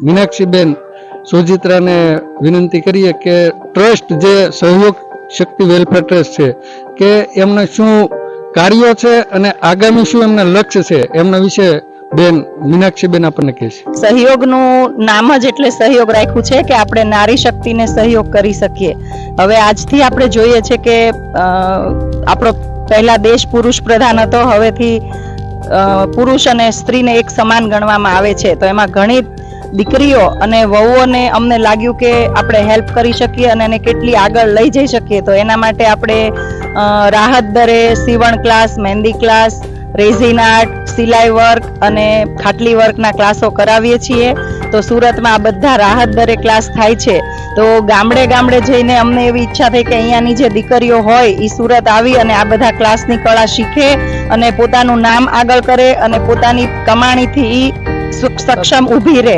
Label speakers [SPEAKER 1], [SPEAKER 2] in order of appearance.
[SPEAKER 1] મીનાક્ષીબેન સોજિત્રાને વિનંતી કરીએ કે ટ્રસ્ટ જે સહયોગ શક્તિ વેલફેર ટ્રસ્ટ છે કે એમના શું કાર્યો છે અને આગામી શું એમના લક્ષ્ય છે એમના વિશે બેન મીનાક્ષીબેન આપણને કહેશે.
[SPEAKER 2] સહયોગનું નામ જ એટલે સહયોગ રાખ્યું છે કે આપણે નારી શક્તિને સહયોગ કરી શકીએ. હવે આજથી આપણે જોઈએ છે કે આપણો પહેલા દેશ પુરુષ પ્રધાન હતો, હવેથી પુરુષ અને સ્ત્રીને એક સમાન ગણવામાં આવે છે. તો એમાં ઘણી દીકરીઓ અને વહુઓને અમને લાગ્યું કે આપણે હેલ્પ કરી શકીએ અને એને કેટલી આગળ લઈ જઈ શકીએ. તો એના માટે આપણે રાહત દરે સીવણ ક્લાસ, મહેંદી ક્લાસ, રેઝિન આર્ટ, સિલાઈ વર્ક અને ખાટલી વર્કના ક્લાસો કરાવીએ છીએ. તો સુરતમાં આ બધા રાહત દરે ક્લાસ થાય છે. તો ગામડે ગામડે જઈને અમને એવી ઈચ્છા થઈ કે અહીંયાની જે દીકરીઓ હોય એ સુરત આવી અને આ બધા ક્લાસની કળા શીખે અને પોતાનું નામ આગળ કરે અને પોતાની કમાણીથી સક્ષમ ઊભી રહે.